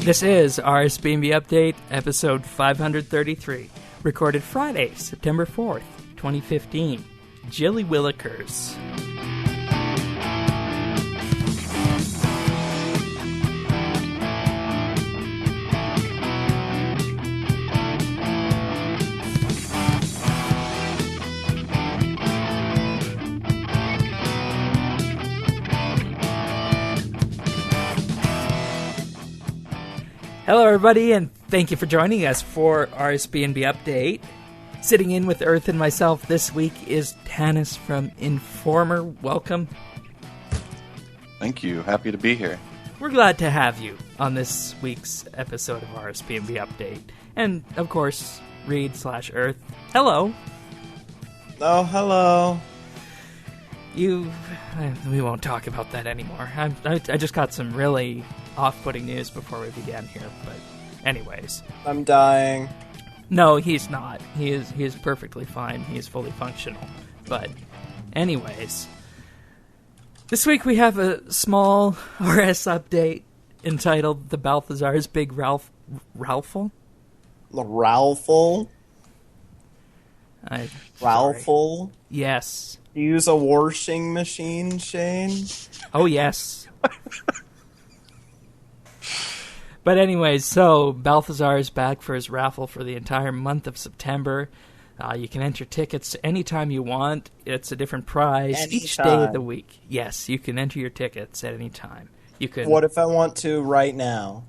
This is RSBANDB Update, episode 533, recorded Friday, September 4th, 2015. Gilly Willikers. Hello everybody, and thank you for joining us for RSBANDB Update. Sitting in with Earth and myself this week is Tanis from Informer. Welcome. Thank you. Happy to be here. We're glad to have you on this week's episode of RSBANDB Update. And, of course, Reed/Earth. Hello. Oh, hello. We won't talk about that anymore. I just got some really off-putting news before we began here, but anyways. I'm dying. No, he's not. He is perfectly fine. He is fully functional. But anyways, this week we have a small RS update entitled The Balthazar's Big Raffle? Raffle? Raffle? Yes. You use a washing machine, Shane? Oh, yes. But anyways, so Balthazar is back for his raffle for the entire month of September. You can enter tickets anytime you want. It's a different prize each day of the week. Yes, you can enter your tickets at any time. You can. What if I want to right now?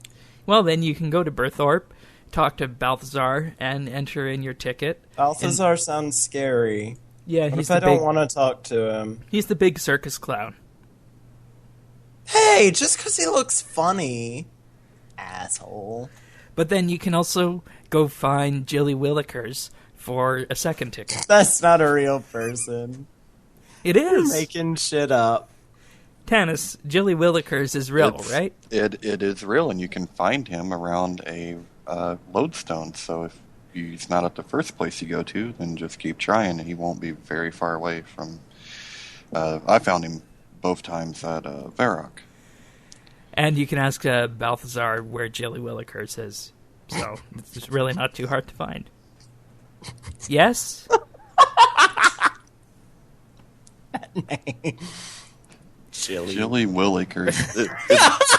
Well, then you can go to Berthorpe, talk to Balthazar, and enter in your ticket. Balthazar sounds scary. Yeah, what if I don't want to talk to him? He's the big circus clown. Hey, just because he looks funny. Asshole. But then you can also go find Gilly Willikers for a second ticket. That's not a real person. It is. You're making shit up. Tanis, Gilly Willikers is real, right? It is real, and you can find him around a lodestone. So if he's not at the first place you go to, then just keep trying, and he won't be very far away from... I found him both times at Varrock. And you can ask Balthazar where Gilly Willikers is. So it's really not too hard to find. Yes? Gilly Willikers.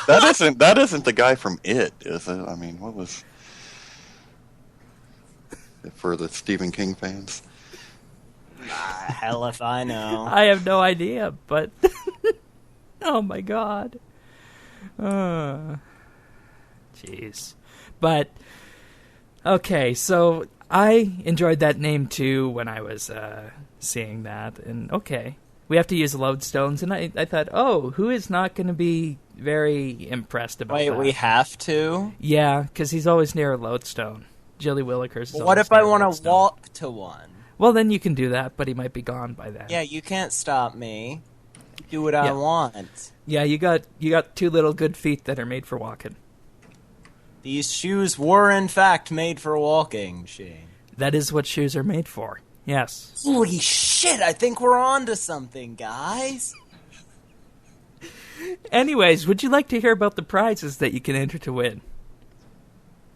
That isn't the guy from It, is it? I mean, what was... For the Stephen King fans? Hell if I know. I have no idea, but... Oh my god. Jeez. But, okay, so I enjoyed that name too when I was seeing that, and okay, we have to use lodestones, and I thought, oh, who is not going to be very impressed about that? Wait, we have to? Yeah, because he's always near a lodestone. Gilly Willikers is what if I want to walk to one? Well, then you can do that, but he might be gone by then. Yeah, you can't stop me. Do what I want. Yeah, you got two little good feet that are made for walking. These shoes were, in fact, made for walking, Shane. That is what shoes are made for. Yes. Holy shit, I think we're on to something, guys. Anyways, would you like to hear about the prizes that you can enter to win?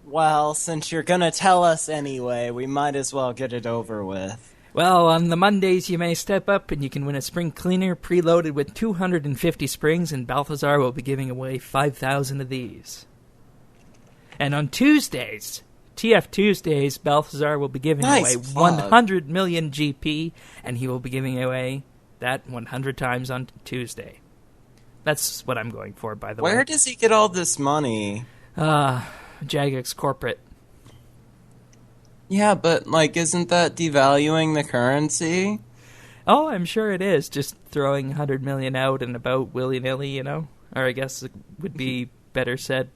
Well, since you're gonna tell us anyway, we might as well get it over with. Well, on the Mondays, you may step up and you can win a spring cleaner preloaded with 250 springs, and Balthazar will be giving away 5,000 of these. And on Tuesdays, TF Tuesdays, Balthazar will be giving away 100 million GP, and he will be giving away that 100 times on Tuesday. That's what I'm going for, by the way. Where does he get all this money? Jagex Corporate. Yeah, but, isn't that devaluing the currency? Oh, I'm sure it is. Just throwing 100 million out and about willy-nilly, you know? Or I guess it would be better said.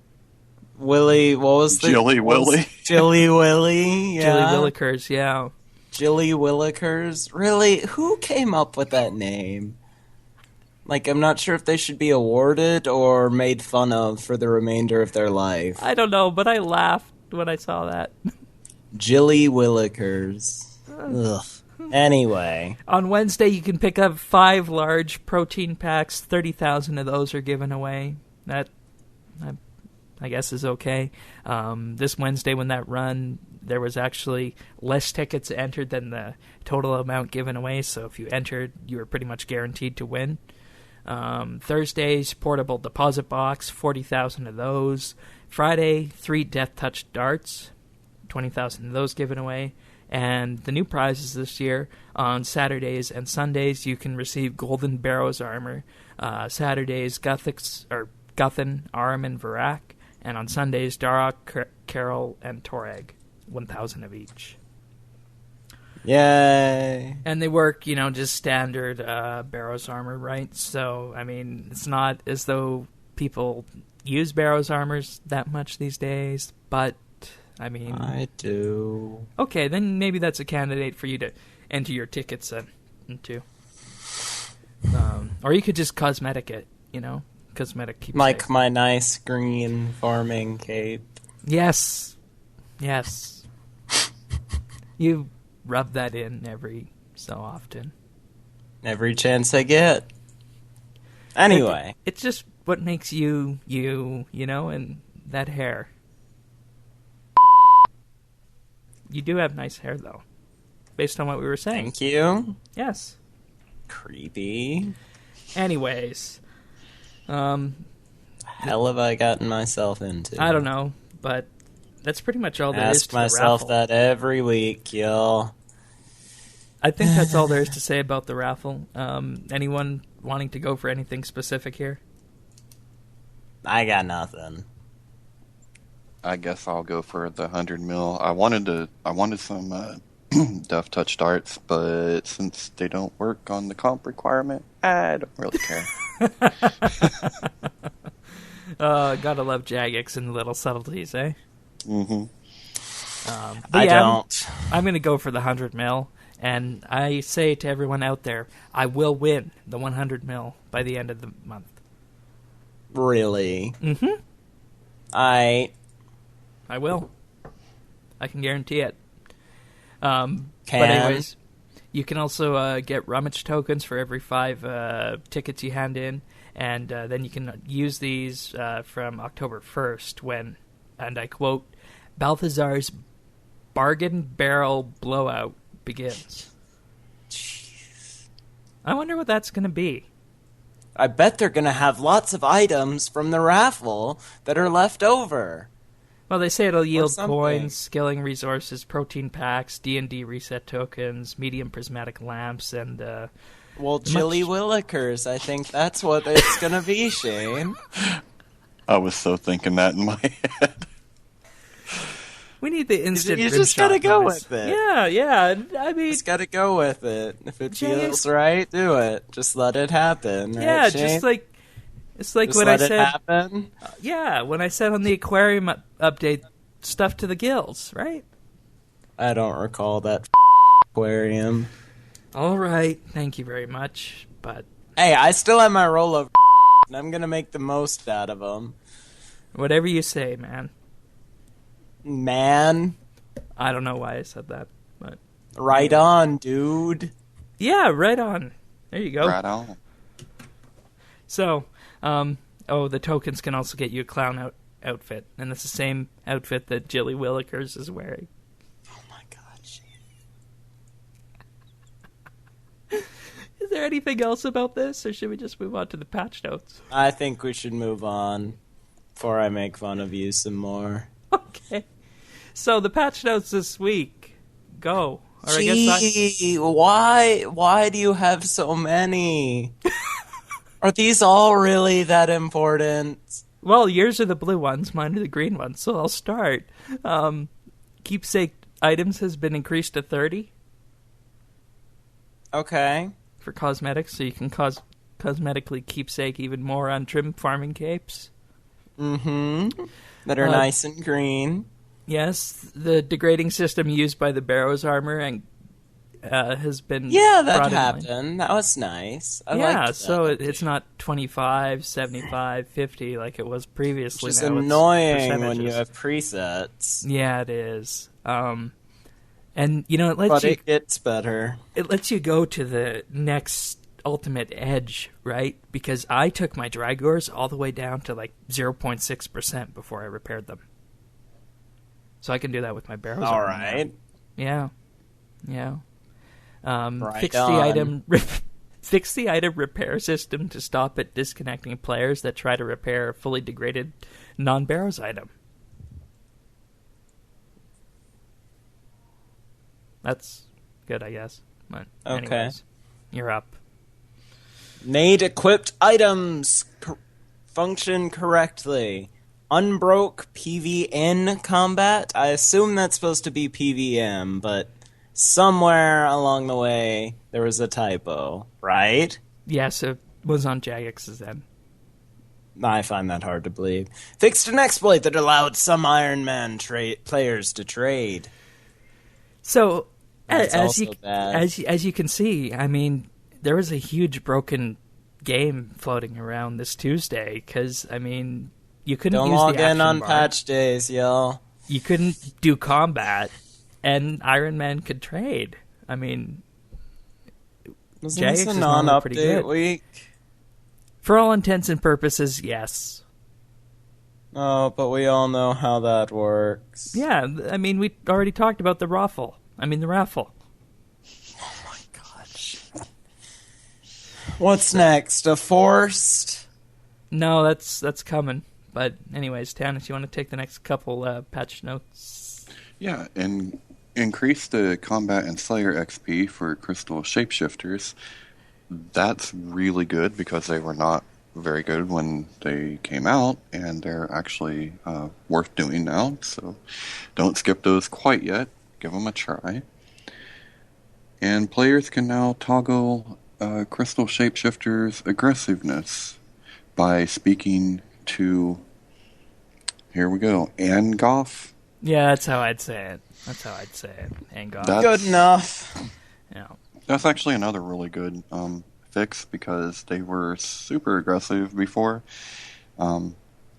What was the... Gilly Willy. Gilly Willy, yeah. Gilly Willikers, yeah. Gilly Willikers? Really? Who came up with that name? I'm not sure if they should be awarded or made fun of for the remainder of their life. I don't know, but I laughed when I saw that. Gilly Willikers. Ugh. Anyway. On Wednesday, you can pick up 5 large protein packs. 30,000 of those are given away. I guess, is okay. This Wednesday when that run, there was actually less tickets entered than the total amount given away, so if you entered, you were pretty much guaranteed to win. Thursday's portable deposit box, 40,000 of those. Friday, 3 Death Touch darts, 20,000 of those given away. And the new prizes this year, on Saturdays and Sundays, you can receive Golden Barrows armor. Saturdays, Guthan, Aram, and Varak. And on Sundays, Darok, Carol, and Torag, 1,000 of each. Yay! And they work, just standard Barrows armor, right? So, I mean, it's not as though people use Barrows armors that much these days, but, I mean... I do. Okay, then maybe that's a candidate for you to enter your tickets into. Or you could just cosmetic it, Cosmetic keepsake. Like my nice green farming cape. Yes. You rub that in every so often. Every chance I get. Anyway. It's just what makes you, and that hair. You do have nice hair, though, based on what we were saying. Thank you. Yes. Creepy. Anyways. Hell have I gotten myself into? I don't know, but that's pretty much all there is to the raffle. Ask myself that every week, y'all. I think that's all there is to say about the raffle. Anyone wanting to go for anything specific here? I got nothing. I guess I'll go for the 100 mil. I wanted some Death Touch darts, but since they don't work on the comp requirement, I don't really care. Gotta love Jagex and the little subtleties, eh? Mm-hmm. I don't. I'm gonna go for the 100 mil, and I say to everyone out there, I will win the 100 mil by the end of the month. Really? Mm-hmm. I will. I can guarantee it. But anyways, you can also get rummage tokens for every 5 tickets you hand in, and then you can use these from October 1st when, and I quote, Balthazar's bargain barrel blowout begins. Jeez. I wonder what that's going to be. I bet they're going to have lots of items from the raffle that are left over. Well, they say it'll yield something. coins, skilling resources, protein packs, D&D reset tokens, medium prismatic lamps, and... well, Gilly Willikers, I think that's what it's going to be, Shane. I was so thinking that in my head. We need the instant You just gotta go with it. Yeah. I mean... Just gotta go with it. If it feels right, do it. Just let it happen. Right, yeah, Shane? just like... It's like just when let I it said... happen? Yeah, when I said on the aquarium update, stuff to the gills, right? I don't recall that aquarium. All right, thank you very much, but... Hey, I still have my roll of and I'm gonna make the most out of them. Whatever you say, man. Man. I don't know why I said that, but... Right on, dude. Yeah, right on. There you go. Right on. So, the tokens can also get you a clown outfit, and it's the same outfit that Gilly Willikers is wearing. Oh my god, Shane. Is there anything else about this, or should we just move on to the patch notes? I think we should move on before I make fun of you some more. Okay. So, the patch notes this week. Go. Or Gee, why do you have so many? Are these all really that important? Well, yours are the blue ones, mine are the green ones, so I'll start. Keepsake items has been increased to 30. Okay. For cosmetics, so you can cosmetically keepsake even more on trim farming capes. Mm-hmm. That are nice and green. Yes, the degrading system used by the Barrows armor and has been that happened. That was nice. I liked that. So it's not 25, 75, 50 like it was previously. Which is now annoying when you have presets. Yeah, it is. And it lets but it gets better. It lets you go to the next ultimate edge, right? Because I took my Drygores all the way down to like 0.6% before I repaired them. So I can do that with my barrels. All right. Yeah. Yeah. Right Fix on. the item fix the item repair system to stop it disconnecting players that try to repair a fully degraded non-barrows item. That's good, I guess. But anyways, you're up. Made equipped items function correctly. Unbroke PVN combat? I assume that's supposed to be PVM, but somewhere along the way there was a typo, right? Yes, it was on Jagex's end. I find that hard to believe. Fixed an exploit that allowed some Iron Man players to trade. So, That's as also you bad. as you can see, I mean, there was a huge broken game floating around this Tuesday because, I mean, you couldn't Don't use log the action in on bar. patch days, y'all. You couldn't do combat, and Iron Man could trade. I mean, Wasn't Jagex this a is normally pretty non-update good. week? For all intents and purposes, yes. Oh, but we all know how that works. Yeah, I mean, we already talked about the Raffle. The Raffle. Oh my gosh. What's next? A forced? No, that's coming. But anyways, Tannis, you want to take the next couple patch notes? Yeah, and increase the combat and Slayer XP for crystal shapeshifters. That's really good because they were not very good when they came out, and they're actually worth doing now. So don't skip those quite yet. Give them a try. And players can now toggle crystal shapeshifters' aggressiveness by speaking to, here we go, Angoff. Yeah, that's how I'd say it. Angoff. Good enough. Yeah. That's actually another really good fix because they were super aggressive before, and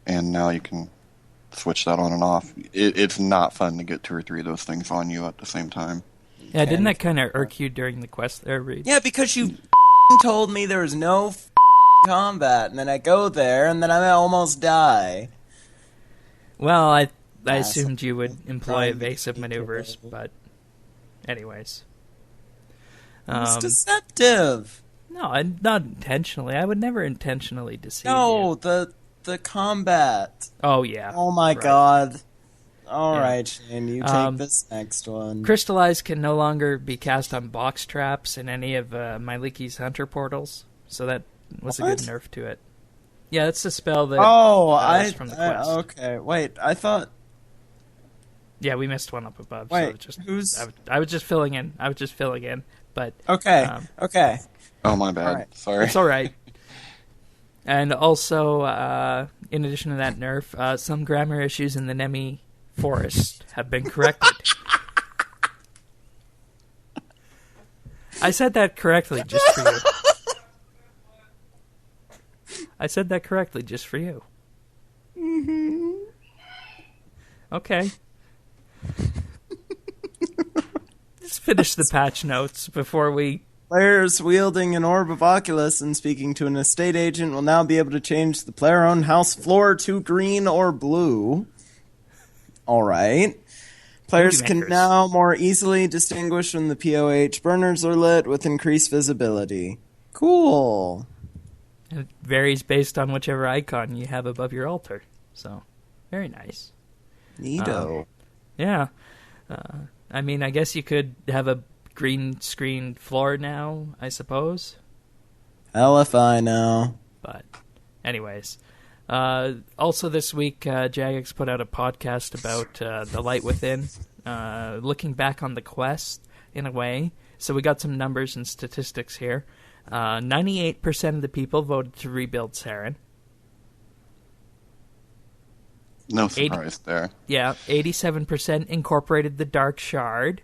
now you can switch that on and off. It's not fun to get 2 or 3 of those things on you at the same time. Yeah, didn't that kind of irk you during the quest there, Reed? Yeah, because you told me there was no combat, and then I go there, and then I almost die. Well, I Yes. assumed you would employ Trying to evasive be maneuvers, careful. but anyways. It's deceptive. No, not intentionally. I would never intentionally deceive No, you. the combat. Oh, yeah. Oh my Right. god. All Yeah. right, Shane, you take this next one. Crystallize can no longer be cast on box traps in any of Myliki's hunter portals, so that was a good What? nerf to it. Yeah, that's the spell that is from the quest. okay. Wait, I thought. Yeah, we missed one up above. Wait, so who's? I was just filling in. But Okay, okay. Oh, my bad. All right. Sorry. it's all right. And also, in addition to that nerf, some grammar issues in the Nemi forest have been corrected. I said that correctly just for you. Mm-hmm. Okay. Let's finish the patch notes before we... Players wielding an Orb of Oculus and speaking to an estate agent will now be able to change the player-owned house floor to green or blue. All right. Players can Makers. now more easily distinguish when the POH burners are lit with increased visibility. Cool. It varies based on whichever icon you have above your altar. So, very nice. Neato. Yeah. I guess you could have a green screen floor now, I suppose. Hell if I know. But, anyways. Also this week, Jagex put out a podcast about The Light Within, looking back on the quest, in a way. So we got some numbers and statistics here. 98% of the people voted to rebuild Saren. No surprise there. Yeah, 87% incorporated the Dark Shard,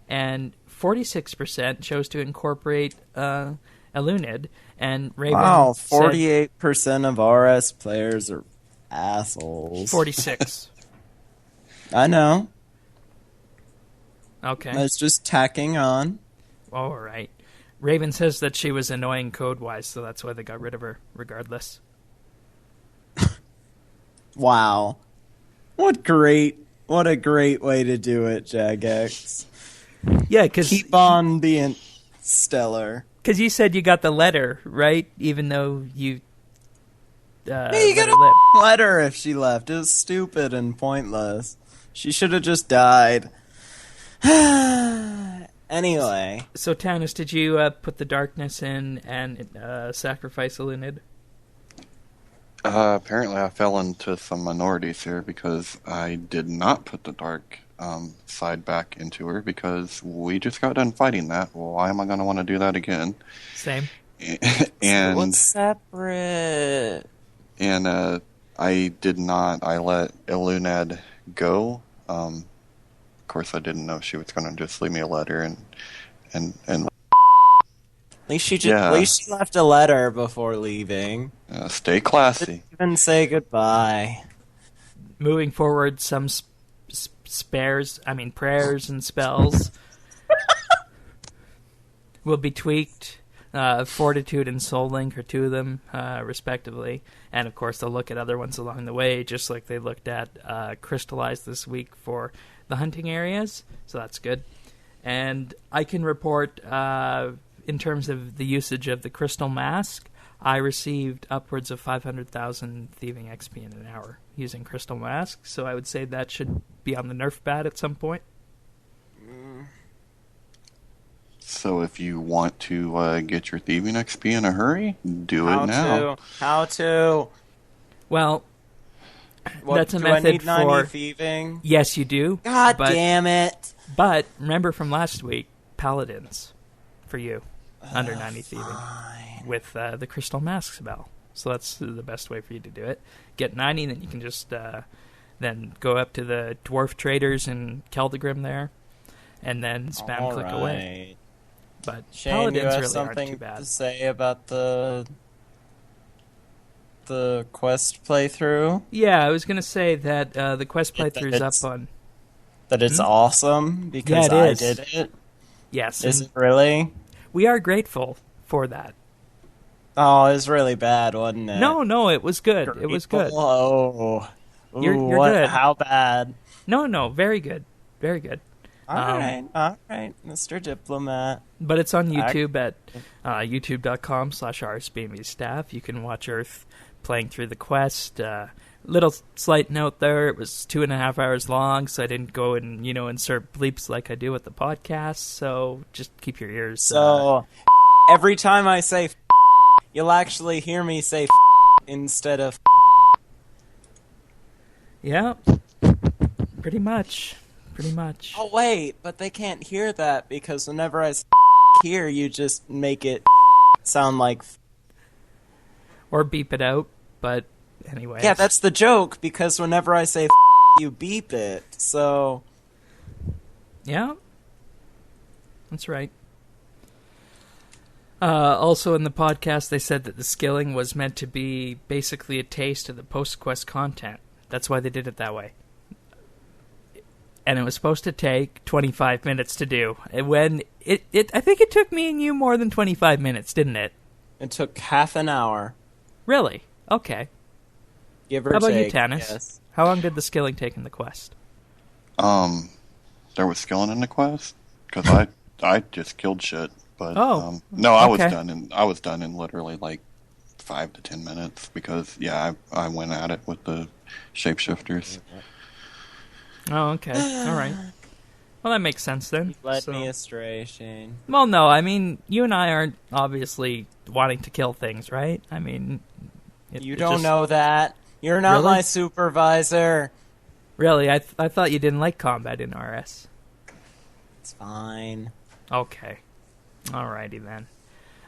and 46% chose to incorporate Elunid, and Raven Wow, said 48% of RS players are assholes. 46. I know. Okay. It's just tacking on. All right. Raven says that she was annoying code-wise, so that's why they got rid of her, regardless. Wow. What a great way to do it, Jagex. Yeah, because... Keep on being stellar. Because you said you got the letter, right? Even though you... Yeah, you got a letter if she left. It was stupid and pointless. She should have just died. Anyway. So, Tanis, did you put the darkness in and sacrifice a Lunid? Apparently I fell into some minorities here because I did not put the dark side back into her because we just got done fighting that. Why am I going to want to do that again? Same. And so it's separate. And I did not. I let Ilunad go. Of course, I didn't know she was going to just leave me a letter and. At least she left a letter before leaving. Stay classy. Didn't even say goodbye. Moving forward, some prayers and spells will be tweaked. Fortitude and Soul Link are two of them, respectively. And, of course, they'll look at other ones along the way, just like they looked at Crystallize this week for the hunting areas. So that's good. And I can report, in terms of the usage of the Crystal Mask, I received upwards of 500,000 thieving XP in an hour using Crystal Mask. So I would say that should be on the nerf pad at some point. So if you want to get your thieving XP in a hurry, do it now. How to? Well, that's a method I need 90 for thieving. Yes, you do. God damn it! But remember from last week, paladins for you under 90 thieving with the Crystal Mask spell. So that's the best way for you to do it. Get 90, then you can just then go up to the dwarf traders in Keldegrim there, and then spam click away. But Shane, paladins you have really something aren't too bad. to say about the quest playthrough? Yeah, I was going to say that the quest playthrough is up on... That it's awesome because it I is. did it? Yes. Is it really? We are grateful for that. Oh, it was really bad, wasn't it? No, it was good. It was good. Oh. Ooh, You're what? good. How bad? No, very good. Very good. All right, Mr. Diplomat. But it's on YouTube at youtube.com/RSBANDB staff. You can watch Earth playing through the quest. Little slight note there, it was 2.5 hours long, so I didn't go and, insert bleeps like I do with the podcast, so just keep your ears... So, every time I say you'll actually hear me say instead of... Yeah, pretty much. Oh, wait, but they can't hear that, because whenever I say here, you just make it sound like... Or beep it out, but anyway. Yeah, that's the joke, because whenever I say you beep it, so... Yeah, that's right. Also in the podcast, they said that the skilling was meant to be basically a taste of the post-quest content. That's why they did it that way. And it was supposed to take 25 minutes to do. And when I think it took me and you more than 25 minutes, didn't it? It took half an hour. Really? Okay. Give or How about take, you, Tanis? yes. How long did the skilling take in the quest? There was skilling in the quest because I just killed shit. But no, I was done in literally like 5 to 10 minutes because I went at it with the shapeshifters. Oh, okay. All right. Well, that makes sense then. You led me astray, Shane. Well, no, I mean, you and I aren't obviously wanting to kill things, right? I mean... You don't know that. You're not my supervisor. Really? I thought you didn't like combat in RS. It's fine. Okay. Alrighty then.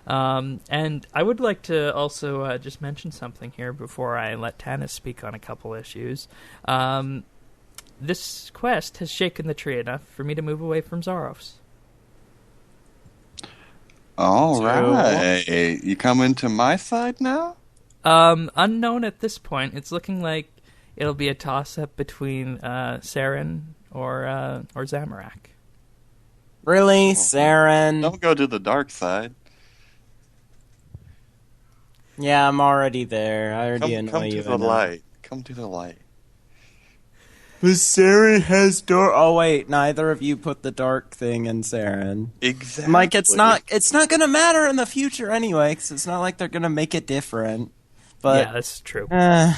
And I would like to also just mention something here before I let Tanis speak on a couple issues. This quest has shaken the tree enough for me to move away from Zaros. All right. You coming to my side now? Unknown at this point. It's looking like it'll be a toss-up between Saren or Zamorak. Really, Saren? Don't go to the dark side. Yeah, I'm already there. I already annoy Come you. to the light. Come to the light. But Saren has dark. Oh wait, neither of you put the dark thing in Saren. Exactly. Like it's not gonna matter in the future anyway, because it's not like they're gonna make it different. But yeah, that's true. Yeah.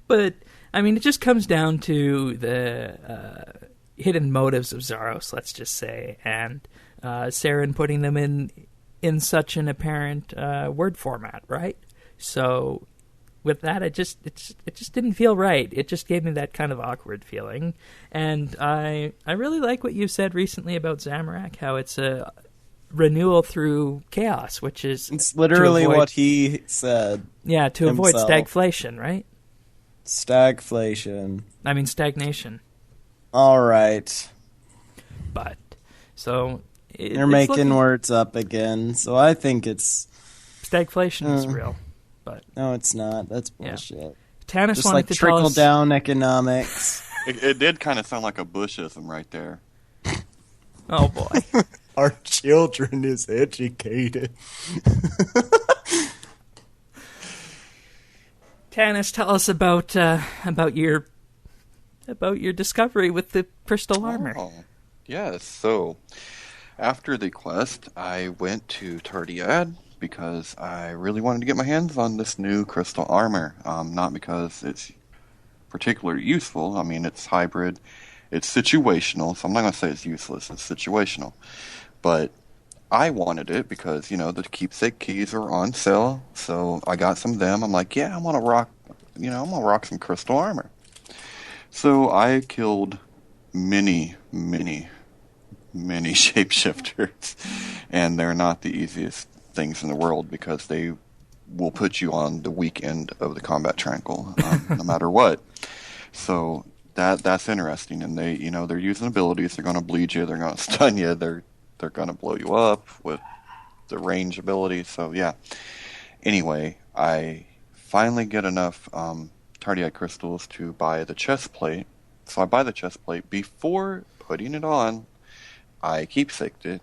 But I mean, it just comes down to the hidden motives of Zaros, let's just say, and Saren putting them in such an apparent word format, right? So with that, it just didn't feel right. It just gave me that kind of awkward feeling. And I really like what you said recently about Zamorak, how it's a renewal through chaos, which is it's literally what he said. Yeah, to avoid stagflation, right? Stagflation. I mean stagnation. All right. But so you're making words up again. So I think it's stagflation is real. But no, it's not. That's bullshit. Yeah. Tanis just wanted like to trickle tell us... down economics. It did kind of sound like a Bushism right there. Oh boy. Our children is educated. Tanis, tell us about your discovery with the crystal armor. Oh, yes. So after the quest, I went to Tardiad because I really wanted to get my hands on this new crystal armor. Not because it's particularly useful. I mean, it's hybrid. It's situational, so I'm not going to say it's useless. It's situational. But I wanted it because, the keepsake keys are on sale, so I got some of them. I'm like, yeah, I'm going to rock some crystal armor. So I killed many shapeshifters, and they're not the easiest things in the world because they will put you on the weak end of the combat triangle, no matter what. So that's interesting, and they're using abilities. They're going to bleed you. They're going to stun you. They're going to blow you up with the range ability. So yeah. Anyway, I finally get enough Tardiad crystals to buy the chest plate. So I buy the chest plate. Before putting it on, I keepsaked it.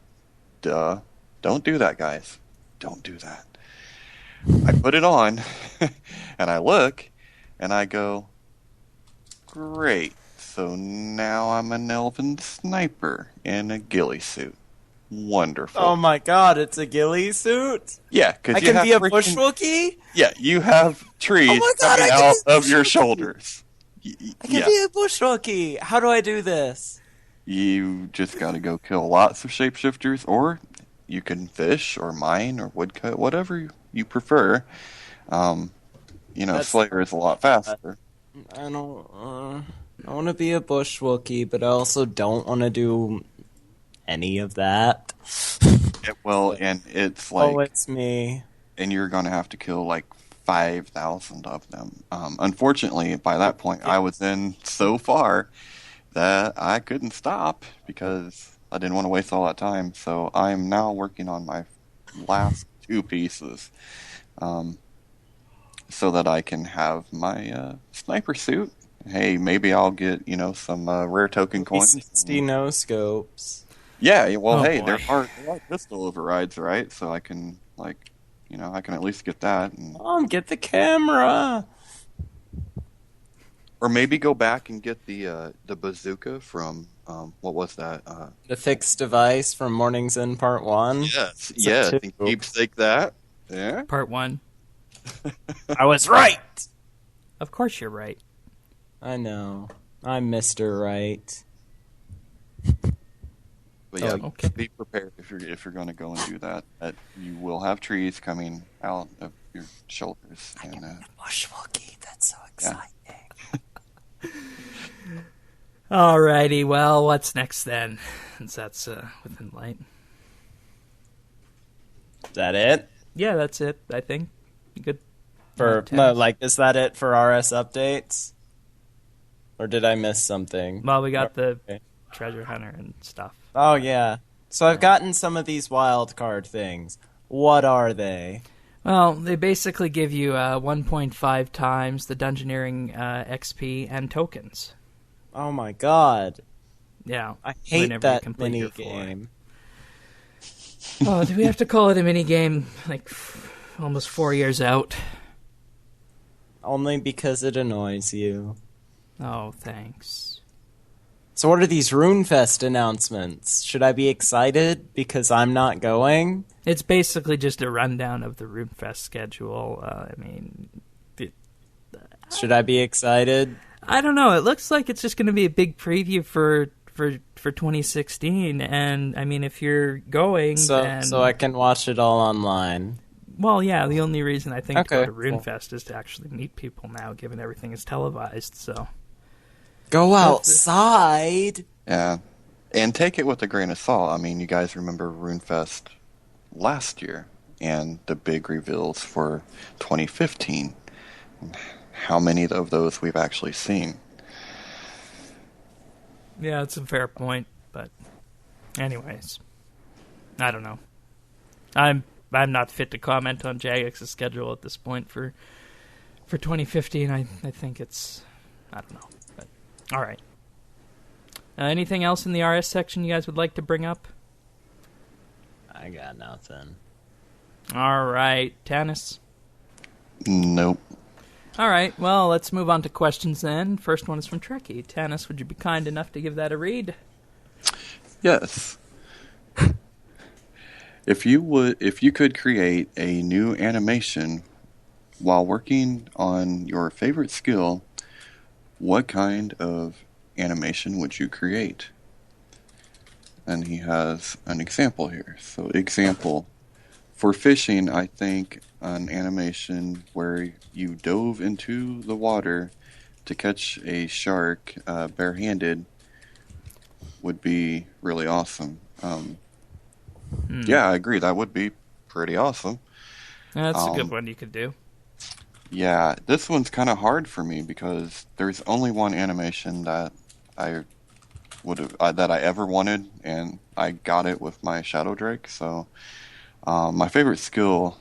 Duh. Don't do that, guys. Don't do that. I put it on, and I look, and I go, great. So now I'm an elven sniper in a ghillie suit. Wonderful. Oh my god, it's a ghillie suit? Yeah, because I can be a bush Wookiee? Yeah, you have trees coming out of your shoulders. I can be a bush Wookiee. How do I do this? You just got to go kill lots of shapeshifters, or you can fish or mine or woodcut, whatever you prefer. Slayer is a lot faster. I want to be a bush Wookiee, but I also don't want to do any of that. Well, and it's like... Oh, it's me. And you're going to have to kill like 5,000 of them. Unfortunately, by that point, I was in so far that I couldn't stop because I didn't want to waste all that time. So I'm now working on my last 2 pieces so that I can have my sniper suit. Hey, maybe I'll get, some rare token coins. 60 no scopes. Yeah, well, there are pistol overrides, right? So I can, I can at least get that. And... get the camera! Or maybe go back and get the bazooka from, what was that? The fixed device from Morning's End Part 1? Yes, yeah, keepsake that. Yeah. Part 1. I was right! Of course you're right. I know. I'm Mr. Right. But yeah, be prepared if you're going to go and do that. That you will have trees coming out of your shoulders. I can be a bush Wookiee. That's so exciting. Yeah. Alrighty, well, what's next then? Since that's within light. Is that it? Yeah, that's it, I think. Good. Is that it for RS updates? Or did I miss something? Well, we got the treasure hunter and stuff. Oh, yeah. So I've gotten some of these wild card things. What are they? Well, they basically give you 1.5 times the dungeoneering XP and tokens. Oh my god. Yeah. I hate that minigame. Oh, do we have to call it a minigame? Like, Almost 4 years out. Only because it annoys you. Oh, thanks. So what are these RuneFest announcements? Should I be excited because I'm not going? It's basically just a rundown of the RuneFest schedule. Should I be excited? I don't know. It looks like it's just going to be a big preview for 2016. And, I mean, if you're going, then... So I can watch it all online. Well, yeah, the only reason I think to go to cool. RuneFest is to actually meet people now, given everything is televised, so... Go outside! Yeah. And take it with a grain of salt. I mean, you guys remember RuneFest last year and the big reveals for 2015. How many of those we've actually seen? Yeah, it's a fair point, but... Anyways. I don't know. I'm not fit to comment on Jagex's schedule at this point for 2015. I think it's... I don't know. But all right. Anything else in the RS section you guys would like to bring up? I got nothing. All right. Tanis? Nope. All right. Well, let's move on to questions then. First one is from Trekkie. Tanis, would you be kind enough to give that a read? Yes. If you could create a new animation while working on your favorite skill, what kind of animation would you create? And he has an example here. So, example, for fishing, I think an animation where you dove into the water to catch a shark barehanded would be really awesome. Yeah, I agree. That would be pretty awesome. That's a good one you could do. Yeah, this one's kind of hard for me because there's only one animation that I ever wanted, and I got it with my Shadow Drake. So, my favorite skill,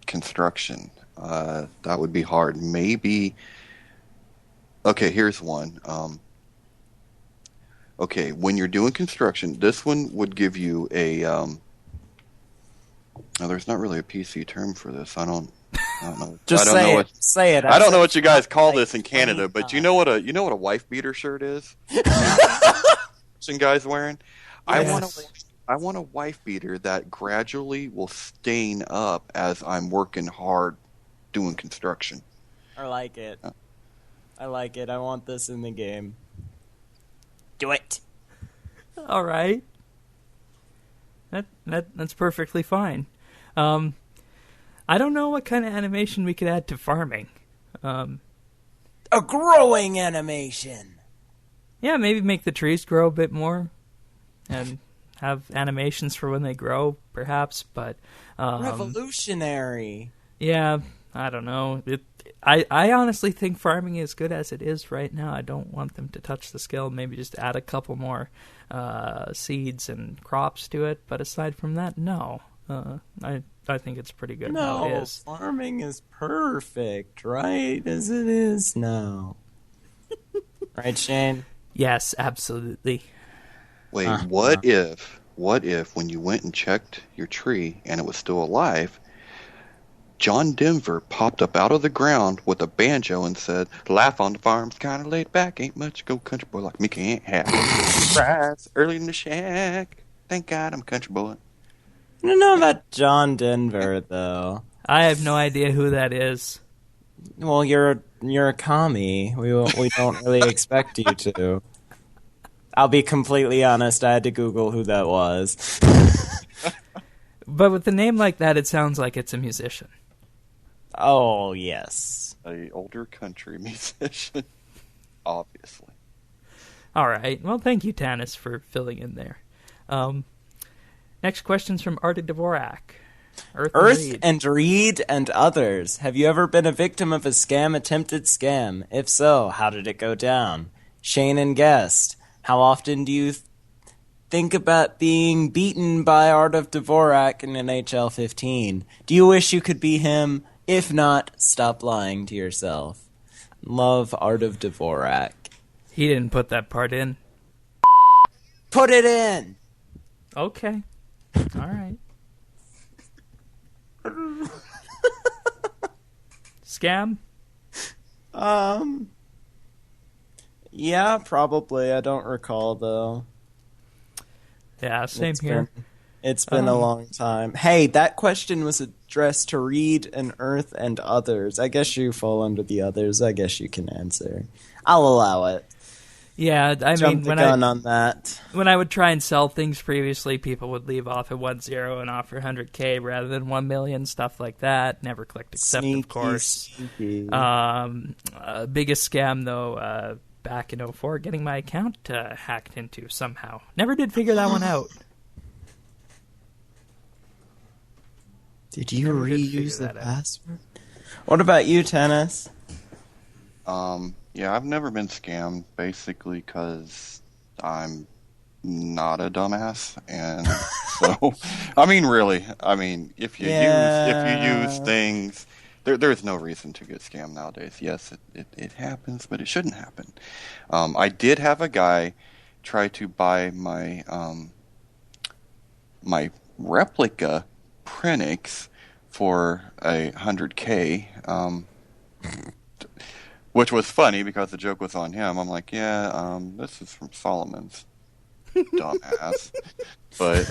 construction. That would be hard. Maybe. Okay, here's one. Okay, when you're doing construction, this one would give you a. No, there's not really a PC term for this. I don't know. Just say it. I don't know what you guys call this in Canada, but you know what a wife beater shirt is? Some guys wearing. Yes. I want a wife beater that gradually will stain up as I'm working hard doing construction. I like it. I like it. I want this in the game. Do it. All right. That's perfectly fine. I don't know what kind of animation we could add to farming. A growing animation. Yeah, maybe make the trees grow a bit more, and have animations for when they grow, perhaps. But revolutionary. Yeah, I don't know. I honestly think farming is good as it is right now. I don't want them to touch the skill. Maybe just add a couple more seeds and crops to it. But aside from that, no. I think it's pretty good how it is. Farming is perfect, right? As it is now. Right, Shane? Yes, absolutely. Wait, what if when you went and checked your tree and it was still alive, John Denver popped up out of the ground with a banjo and said, "Life on the farm's kind of laid back. Ain't much go country boy like me can't have. Surprise early in the shack. Thank God I'm a country boy." I don't know about John Denver, though. I have no idea who that is. Well, you're a commie. We don't really expect you to. I'll be completely honest. I had to Google who that was. But with a name like that, it sounds like it's a musician. Oh, yes. A older country musician, obviously. All right. Well, thank you, Tanis, for filling in there. Next question's from Arda Dvorak. Earth and Reed and others. Have you ever been a victim of a attempted scam? If so, how did it go down? Shane and Guest. How often do you think about being beaten by Art of Dvorak in NHL 15? Do you wish you could be him? If not, stop lying to yourself. Love, Art of Dvorak. He didn't put that part in. Put it in! Okay. All right. scam? Yeah, probably. I don't recall though. Yeah, same here. It's been a long time. Hey, that question was addressed to Reed and Earth and others. I guess you fall under the others. I guess you can answer. I'll allow it. Yeah, I Jump mean, the gun on that. when I would try and sell things previously, people would leave off at 10 and offer 100K rather than 1 million, stuff like that. Never clicked accept, Sneaky, of course. sneaky. Biggest scam, though, back in 04, getting my account hacked into somehow. Never did figure that one out. Did you reuse the password? What about you, Tennis? Yeah, I've never been scammed, basically because I'm not a dumbass, and so I mean, really, if you use things, there's no reason to get scammed nowadays. Yes, it happens, but it shouldn't happen. I did have a guy try to buy my my replica Prenix for 100K. Which was funny because the joke was on him. I'm like, yeah, this is from Solomon's, dumbass. But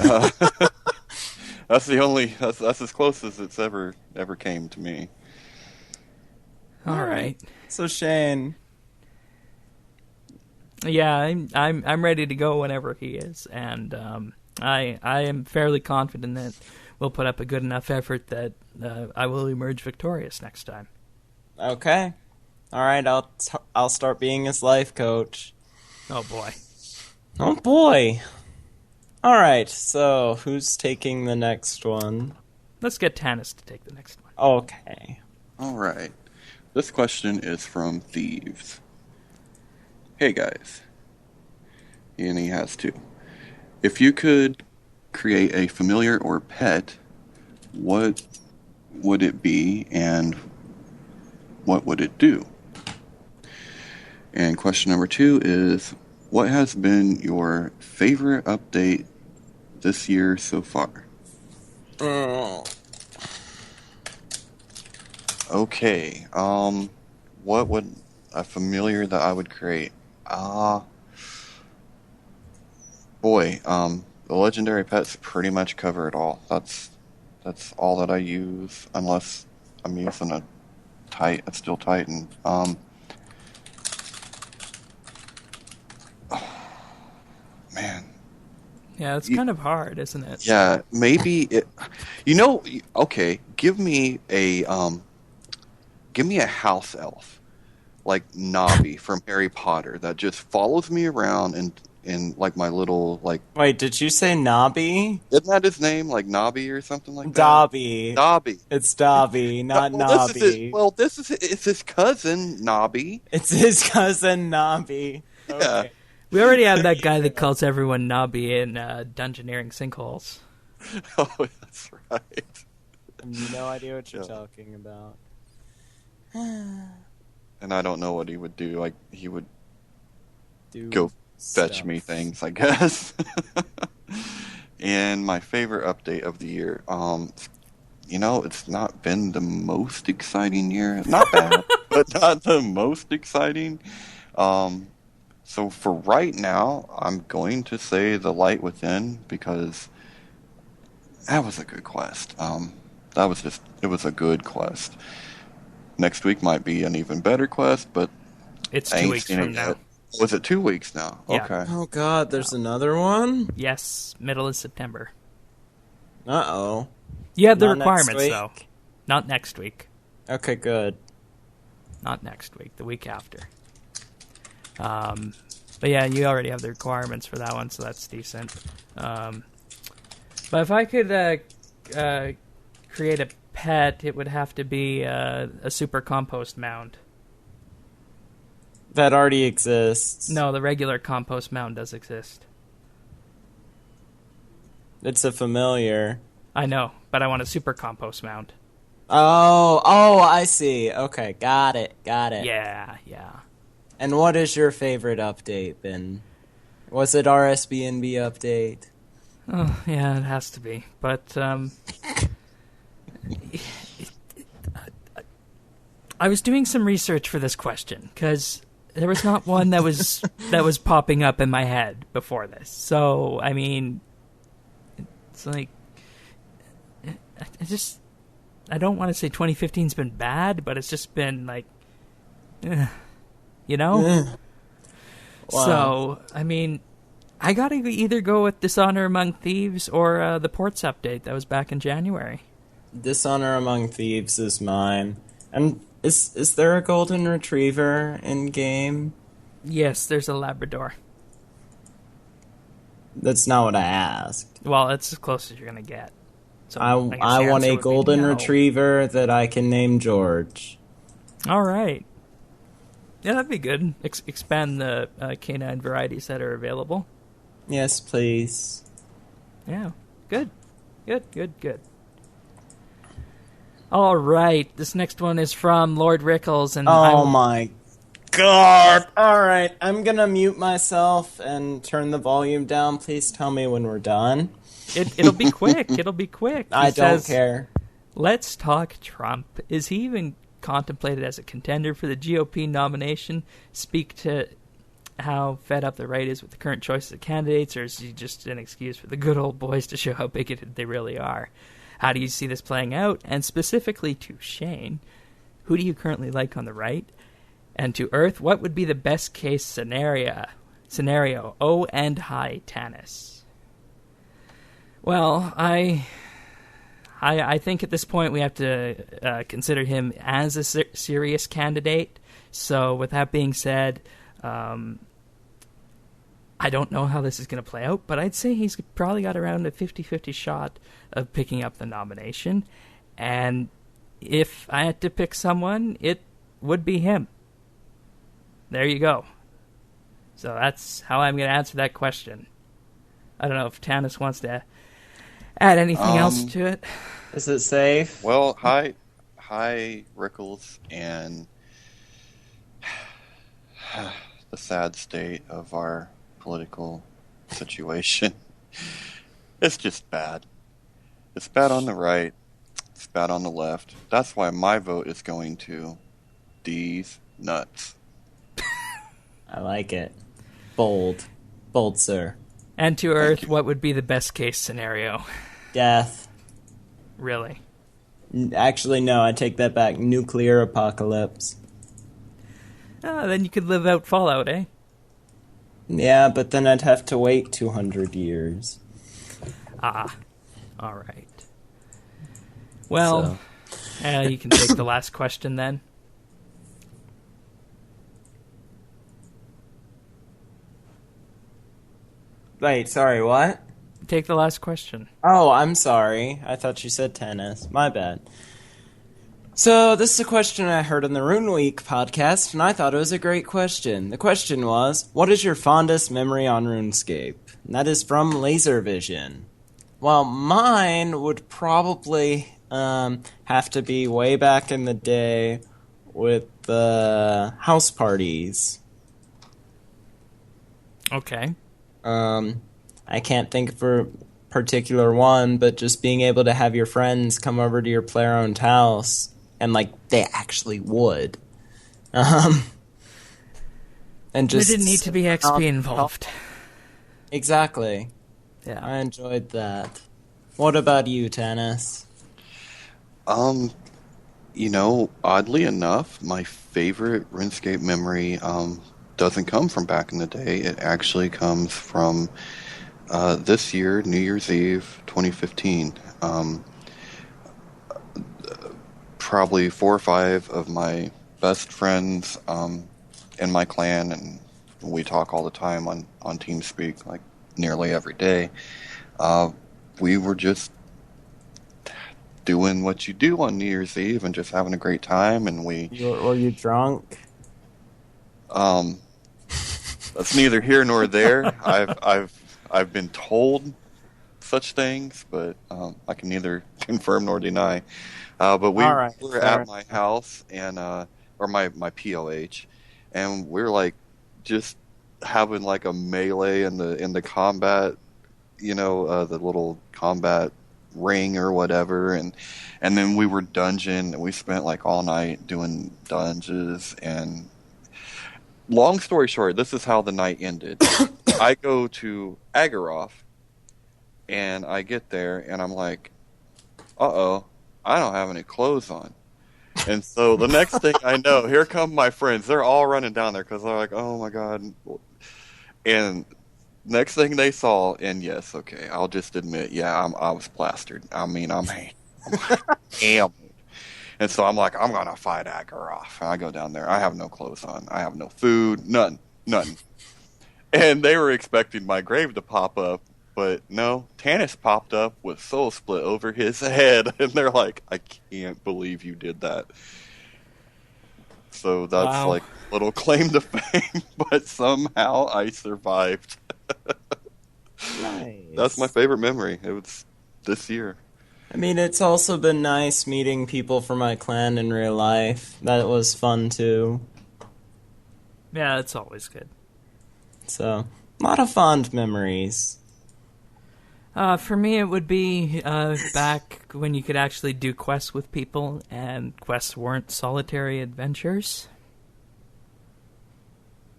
that's as close as it's ever came to me. All right. So Shane, Yeah, I'm ready to go whenever he is, and I am fairly confident that we'll put up a good enough effort that I will emerge victorious next time. okay, all right, I'll start being his life coach. Oh boy. Oh boy. All right, so who's taking the next one? Let's get Tanis to take the next one. Okay. All right. This question is from Thieves. Hey guys. And he has two. If you could create a familiar or pet, what would it be and what would it do? And question number 2 is, what has been your favorite update this year so far? Okay. What would a familiar that I would create? Boy, the legendary pets pretty much cover it all. That's all that I use, unless I'm using a steel Titan. Man. Yeah, it's kind of hard, isn't it? Yeah, maybe it. Okay. Give me a house elf, like Nobby from Harry Potter, that just follows me around and like my little like. Wait, did you say Nobby? Isn't that his name, like Nobby or something like that? Dobby. Dobby. It's Dobby, not Nobby. It's his cousin Nobby. It's his cousin Nobby. Okay. Yeah. We already have that guy that calls everyone Nobby in Dungeoneering Sinkholes. Oh, that's right. I have no idea what you're talking about. And I don't know what he would do. Like, he would Do fetch stuff. me things, I guess. And my favorite update of the year, it's not been the most exciting year. Not bad, but not the most exciting. So for right now, I'm going to say The Light Within, because that was a good quest. It was a good quest. Next week might be an even better quest, but It's I 2 ain't weeks seen from it now. yet. Was it 2 weeks now? Yeah. Okay. Oh god, there's another one? Yes, middle of September. Uh-oh. You have the Not next requirements, week? though. Not next week. Okay, good. Not next week. The week after. But yeah, you already have the requirements for that one, so that's decent. But if I could create a pet, it would have to be a super compost mound. That already exists. No, the regular compost mound does exist. It's a familiar. I know, but I want a super compost mound. Oh, I see. Okay, got it. Yeah. And what is your favorite update, then? Was it RSBANDB update? Oh, yeah, it has to be. But I was doing some research for this question because there was not one that was popping up in my head before this. So I mean, it's like I don't want to say 2015's been bad, but it's just been like, you know. Wow. So I mean, I gotta either go with Dishonor Among Thieves or the Ports update that was back in January. Dishonor Among Thieves is mine. And is there a golden retriever in game? Yes, there's a Labrador. That's not what I asked. Well, that's as close as you're gonna get. So I guess the want answer a would be golden no. retriever that I can name George. All right. Yeah, that'd be good. Expand the canine varieties that are available. Yes, please. Yeah, good. All right, this next one is from Lord Rickles, and Oh my god! Alright, I'm gonna mute myself and turn the volume down. Please tell me when we're done. It'll be quick. It'll be quick. I don't care. Let's talk Trump. Is he even contemplated as a contender for the GOP nomination? Speak to how fed up the right is with the current choices of candidates, or is he just an excuse for the good old boys to show how bigoted they really are? How do you see this playing out? And specifically to Shane, who do you currently like on the right? And to Earth, what would be the best case scenario? Oh, and hi, Tanis. Well, I think at this point we have to consider him as a serious candidate. So with that being said, I don't know how this is going to play out, but I'd say he's probably got around a 50-50 shot of picking up the nomination. And if I had to pick someone, it would be him. There you go. So that's how I'm going to answer that question. I don't know if Tanis wants to add anything else to it. Is it safe? Well, hi, Rickles, and the sad state of our political situation. It's just bad. It's bad on the right. It's bad on the left. That's why my vote is going to these nuts. I like it. Bold. Bold, sir. And to Earth, what would be the best case scenario? Death. Really? Actually, no, I take that back. Nuclear apocalypse. Then you could live out Fallout, eh? Yeah, but then I'd have to wait 200 years. All right. Well, you can take the last question then. Wait, sorry, what? Take the last question. Oh, I'm sorry. I thought you said tennis. My bad. So, this is a question I heard on the Rune Week podcast, and I thought it was a great question. The question was, what is your fondest memory on RuneScape? And that is from Laservision. Well, mine would probably have to be way back in the day with the house parties. Okay. I can't think of a particular one, but just being able to have your friends come over to your player-owned house, and like they actually would, and just there didn't need to be XP involved. Exactly. Yeah, I enjoyed that. What about you, Tanis? Oddly enough, my favorite RuneScape memory doesn't come from back in the day. It actually comes from this year, New Year's Eve, 2015. Probably 4 or 5 of my best friends in my clan, and we talk all the time on TeamSpeak, like nearly every day. We were just doing what you do on New Year's Eve and just having a great time, and Were you drunk? That's neither here nor there. I've been told such things, but I can neither confirm nor deny. But we were at my house and or my POH, and we're like just having like a melee in the combat, the little combat ring or whatever, and then we were dungeon, and we spent like all night doing dungeons. And long story short, this is how the night ended. I go to Agaroth, and I get there, and I'm like, uh-oh, I don't have any clothes on. And so the next thing I know, here come my friends. They're all running down there because they're like, oh my God. And next thing they saw, and yes, okay, I'll just admit, yeah, I was plastered. I mean, I'm hammered. And so I'm like, I'm going to fight Agaroth. And I go down there. I have no clothes on. I have no food. Nothing. And they were expecting my grave to pop up. But no, Tanis popped up with Soul Split over his head. And they're like, I can't believe you did that. So that's like a little claim to fame. But somehow I survived. Nice. That's my favorite memory. It was this year. I mean, it's also been nice meeting people from my clan in real life. That was fun, too. Yeah, it's always good. So, a lot of fond memories. For me, it would be back when you could actually do quests with people, and quests weren't solitary adventures.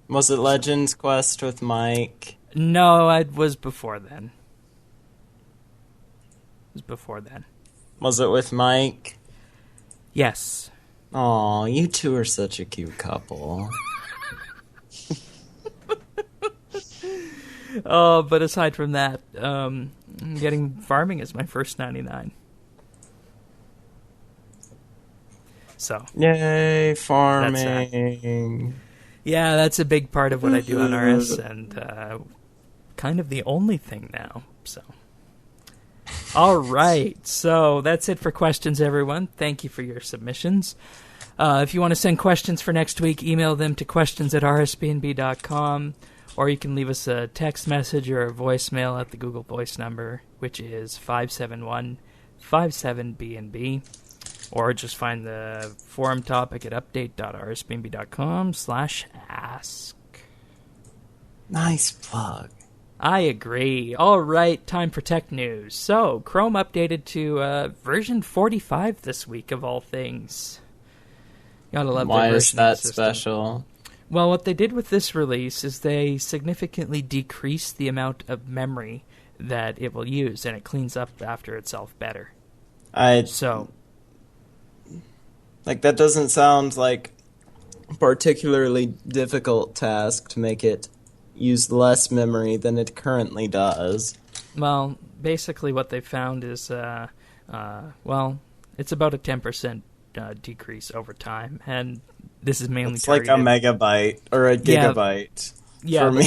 Was it Legends Quest with Mike? No, it was before then. Was it with Mike? Yes. Aw, you two are such a cute couple. Oh, but aside from that, getting farming is my first 99. So. Yay, farming. Yeah, that's a big part of what I do on RS, and kind of the only thing now, so. All right, so that's it for questions, everyone. Thank you for your submissions. If you want to send questions for next week, email them to questions@rsbnb.com, or you can leave us a text message or a voicemail at the Google Voice number, which is 571-57BNB, or just find the forum topic at update.rsbnb.com/ask. Nice plug. I agree. All right, time for tech news. So, Chrome updated to version 45 this week, of all things. Gotta love Why their is versioning that system. special? Well, what they did with this release is they significantly decreased the amount of memory that it will use, and it cleans up after itself better. So, like, that doesn't sound like a particularly difficult task to make it use less memory than it currently does. well, basically what they found is, it's about a 10% decrease over time, and this is mainly It's like targeted. a megabyte or a gigabyte for me.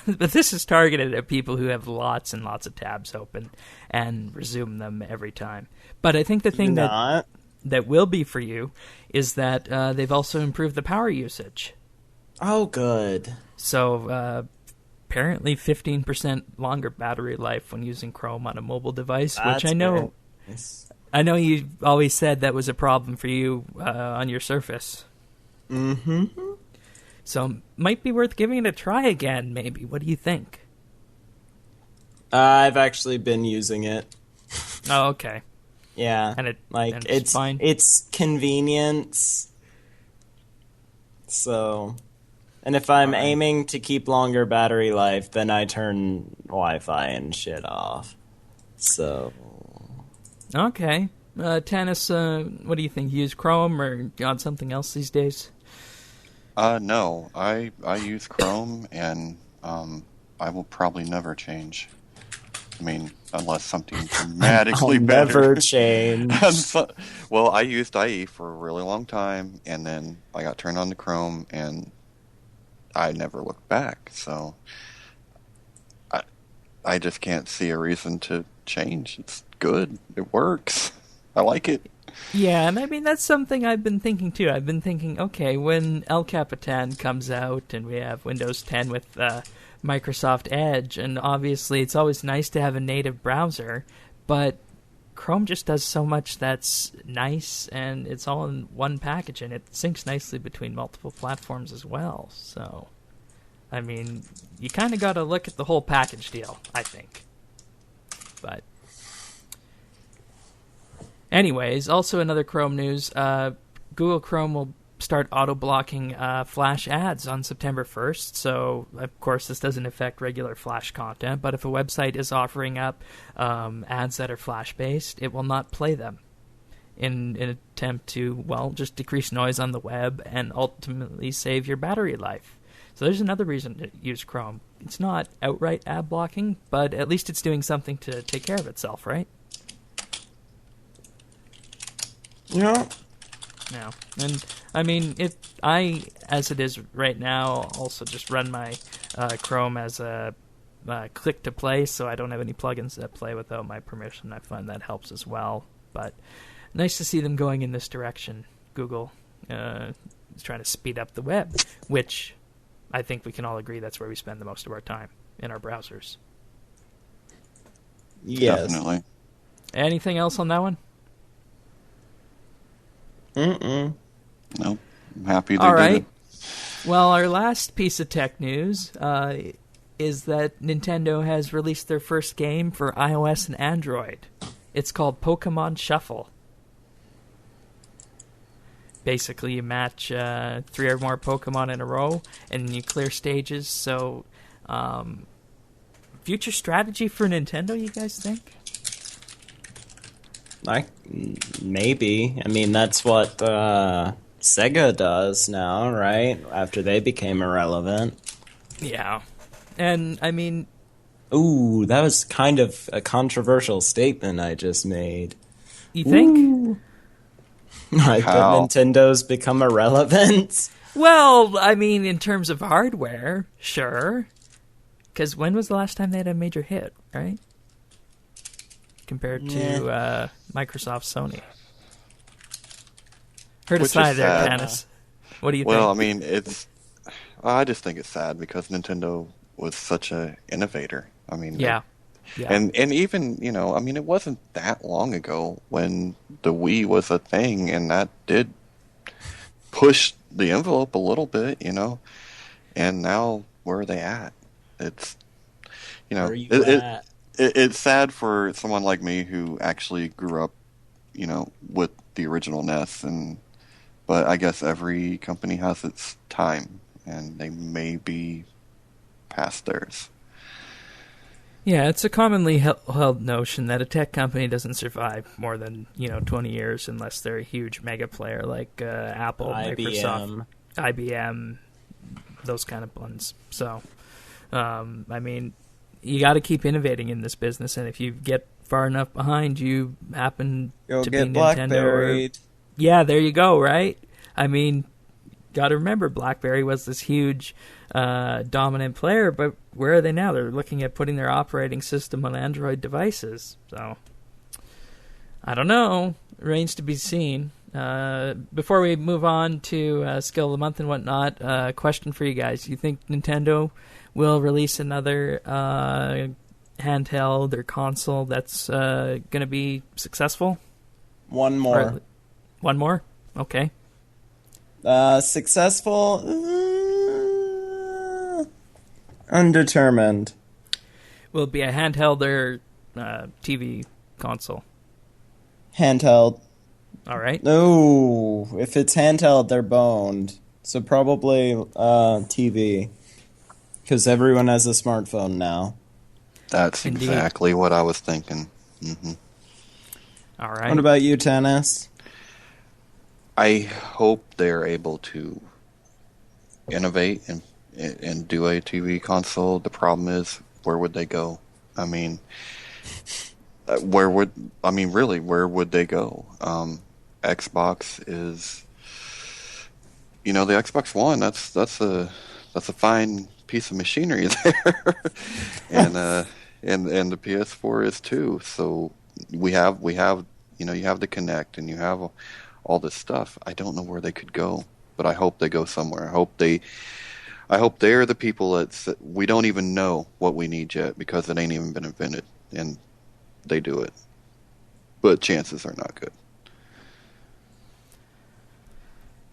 But this is targeted at people who have lots and lots of tabs open and resume them every time. But I think the thing that will be for you is that they've also improved the power usage. Oh, good. So apparently 15% longer battery life when using Chrome on a mobile device, which I know. Nice. I know you always said that was a problem for you on your Surface. Mm-hmm. So might be worth giving it a try again, maybe. What do you think? I've actually been using it. Oh, okay. Yeah. And it's fine. It's convenience. So, and if I'm aiming to keep longer battery life, then I turn Wi-Fi and shit off. So. Okay. Tanis, what do you think? You use Chrome or you on something else these days? No, I use Chrome, and I will probably never change. I mean, unless something dramatically better. Never change. Well, I used IE for a really long time, and then I got turned on to Chrome, and I never looked back. So I just can't see a reason to change. It's good. It works. I like it. Yeah, and I mean, that's something I've been thinking, too. I've been thinking, okay, when El Capitan comes out and we have Windows 10 with Microsoft Edge, and obviously it's always nice to have a native browser, but Chrome just does so much that's nice, and it's all in one package, and it syncs nicely between multiple platforms as well. So, I mean, you kind of got to look at the whole package deal, I think. But Anyways, also another Chrome news. Google Chrome will start auto-blocking Flash ads on September 1st. So, of course, this doesn't affect regular Flash content, but if a website is offering up ads that are Flash-based, it will not play them in an attempt to, well, just decrease noise on the web and ultimately save your battery life. So there's another reason to use Chrome. It's not outright ad blocking, but at least it's doing something to take care of itself, right? Yeah. No. And, I mean, I, as it is right now, also just run my Chrome as a click-to-play, so I don't have any plugins that play without my permission. I find that helps as well. But nice to see them going in this direction. Google is trying to speed up the web, which I think we can all agree that's where we spend the most of our time, in our browsers. Yes. Definitely. Anything else on that one? Mm-mm. Nope. I'm happy they All did right. it. Well, our last piece of tech news is that Nintendo has released their first game for iOS and Android. It's called Pokemon Shuffle. Basically, you match 3 or more Pokemon in a row, and you clear stages. So, future strategy for Nintendo, you guys think? Maybe. I mean, that's what Sega does now, right? After they became irrelevant. Yeah. And, I mean... Ooh, that was kind of a controversial statement I just made. You think? Ooh. Like, that How? Nintendo's become irrelevant? Well, I mean, in terms of hardware, sure. Because when was the last time they had a major hit, right? Compared to Microsoft, Sony. Heard a Which sigh is there, sad. Janice. What do you Well, I think? mean, I just think it's sad because Nintendo was such an innovator. I mean, Yeah. and even, I mean, it wasn't that long ago when the Wii was a thing, and that did push the envelope a little bit, and now where are they at? It's, Where are you it, at? it's sad for someone like me who actually grew up, with the original NES, but I guess every company has its time, and they may be past theirs. Yeah, it's a commonly held notion that a tech company doesn't survive more than 20 years unless they're a huge mega player like Apple, Microsoft, IBM, those kind of ones. So, I mean, you got to keep innovating in this business, and if you get far enough behind, you happen Go to get be Nintendo. Yeah, there you go. Right? I mean, got to remember, BlackBerry was this huge dominant player, but where are they now? They're looking at putting their operating system on Android devices. So, I don't know. Remains to be seen. Before we move on to Skill of the Month and whatnot, question for you guys. You think Nintendo will release another handheld or console that's going to be successful? One more. One more? Okay. Successful? Undetermined. Will it be a handheld or TV console? Handheld. All right. No, if it's handheld, they're boned. So probably TV. Because everyone has a smartphone now. That's Indeed. exactly what I was thinking. Mm-hmm. All right. What about you, Tennis? I hope they're able to innovate and do a TV console. The problem is, where would they go? I mean, where would they go? Xbox is, the Xbox One. That's a fine piece of machinery there, and the PS4 is too. So we have you have the Kinect, and you have all this stuff. I don't know where they could go, but I hope they go somewhere. I hope they're the people that we don't even know what we need yet because it ain't even been invented, and they do it. But chances are not good.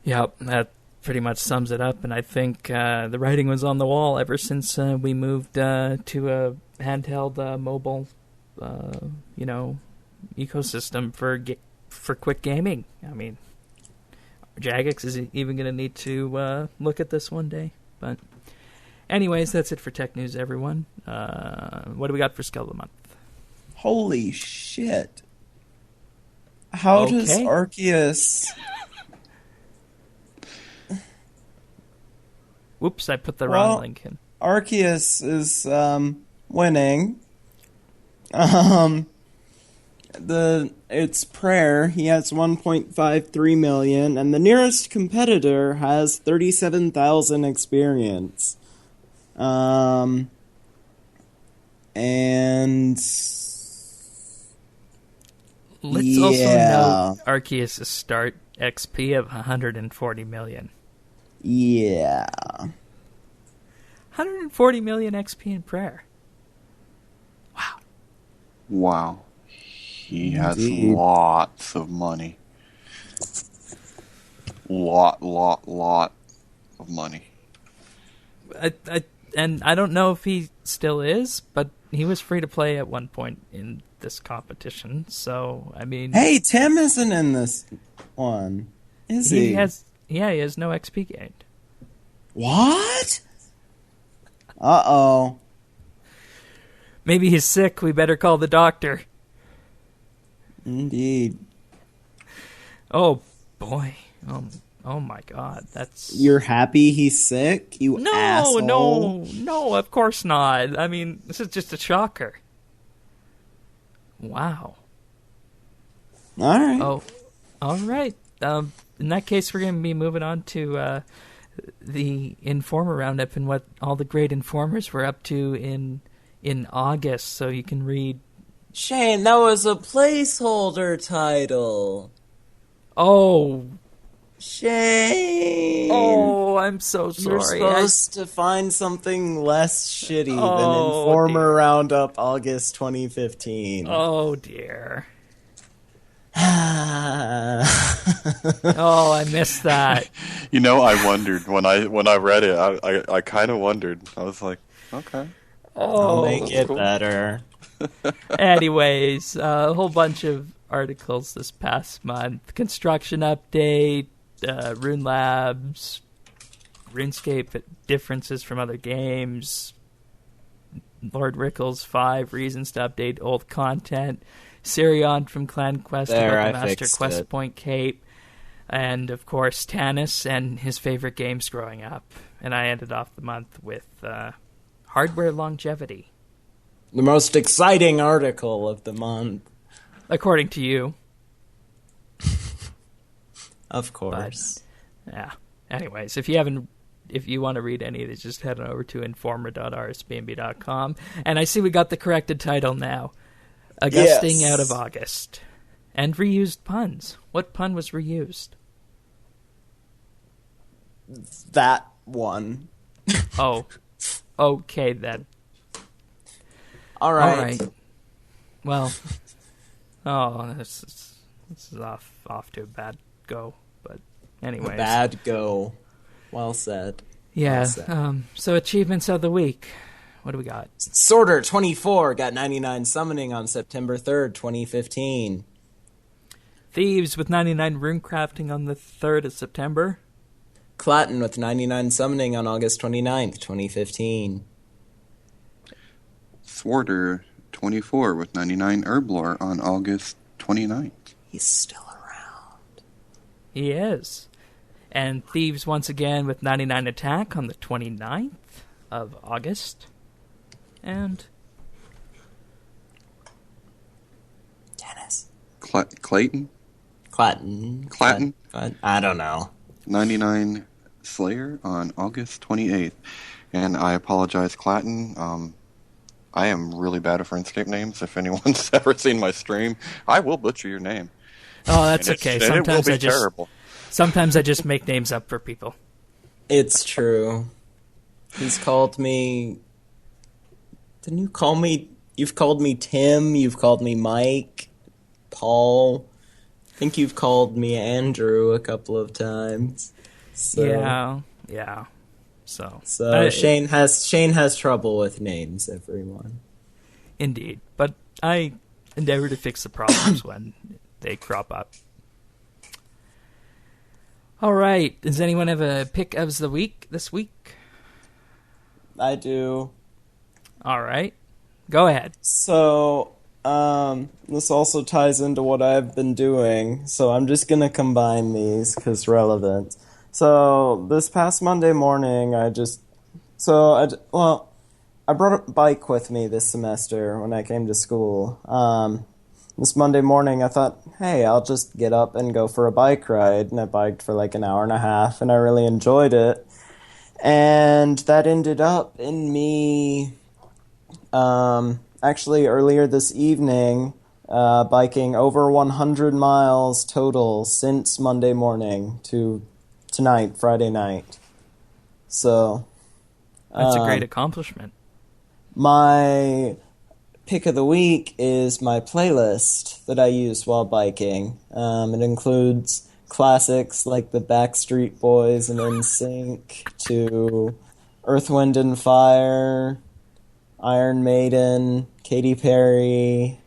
Yep, that pretty much sums it up, and I think the writing was on the wall ever since we moved to a handheld mobile, ecosystem for for quick gaming. I mean, Jagex is even going to need to look at this one day. But anyways, that's it for tech news, everyone. What do we got for Skill of the Month? Holy shit. How does Arceus... Whoops, I put the wrong link in. Arceus is winning. It's Prayer. He has 1.53 million, and the nearest competitor has 37,000 experience. And let's also note Arceus' start XP of 140 million. Yeah. 140 million XP in Prayer. Wow. He has lots of money. Lot of money. And I don't know if he still is, but he was free to play at one point in this competition. So, I mean... Hey, Tim isn't in this one, is he? He has no XP gained. What? Uh-oh. Maybe he's sick. We better call the doctor. Indeed. Oh, boy. Oh my God. That's... You're happy he's sick? You asshole. No, of course not. I mean, this is just a shocker. Wow. All right. Oh, all right. In that case, we're going to be moving on to the Informer Roundup and what all the great informers were up to in August, so you can read. Shane, that was a placeholder title. Oh. Shane. Oh, I'm so sorry. You're supposed to find something less shitty than Informer Roundup August 2015. Oh, dear. Oh, I missed that. You know, I wondered when I read it. I kind of wondered. I was like, okay. I'll make it better. Anyways, a whole bunch of articles this past month. Construction update, Rune Labs, RuneScape differences from other games, Lord Rickles 5 reasons to update old content, Sirion from Clan Quest about the Master Quest Point Cape, and of course Tanis and his favorite games growing up. And I ended off the month with hardware longevity. The most exciting article of the month. According to you. Of course. But, yeah. Anyways, if you want to read any of these, just head on over to informer.rsbnb.com. And I see we got the corrected title now. Augusting out of August. And reused puns. What pun was reused? That one. Oh. Okay, then. All right. Well, this is off to a bad go. But anyways. Bad go. Well said. Yeah. Well said. So achievements of the week. What do we got? Sorter 24 got 99 summoning on September 3rd, 2015. Thieves with 99 rune crafting on the 3rd of September. Clatton with 99 summoning on August 29th, 2015. Swarter 24 with 99 herblore on August 29th. He's still around. He is. And Thieves once again with 99 attack on the 29th of August. And Dennis. Clayton? Clatton? I don't know. 99 Slayer on August 28th. And I apologize, Clatton. I am really bad at RuneScape names. If anyone's ever seen my stream, I will butcher your name. Oh, that's okay. Sometimes it will be terrible. Sometimes I just make names up for people. It's true. He's called me... Didn't you call me... You've called me Tim, you've called me Mike, Paul. I think you've called me Andrew a couple of times. So. Yeah. So Shane has trouble with names, everyone. Indeed. But I endeavor to fix the problems when they crop up. All right. Does anyone have a pick of the week this week? I do. All right. Go ahead. So, this also ties into what I've been doing, so I'm just going to combine these because relevant. So, this past Monday morning, I brought a bike with me this semester when I came to school. This Monday morning, I thought, hey, I'll just get up and go for a bike ride, and I biked for like an hour and a half, and I really enjoyed it. And that ended up in me, actually earlier this evening, biking over 100 miles total since Monday morning to tonight, Friday night. So, That's a great accomplishment. my pick of the week is my playlist that I use while biking. It includes classics like the Backstreet Boys and NSYNC to Earth, Wind and Fire, Iron Maiden, Katy Perry,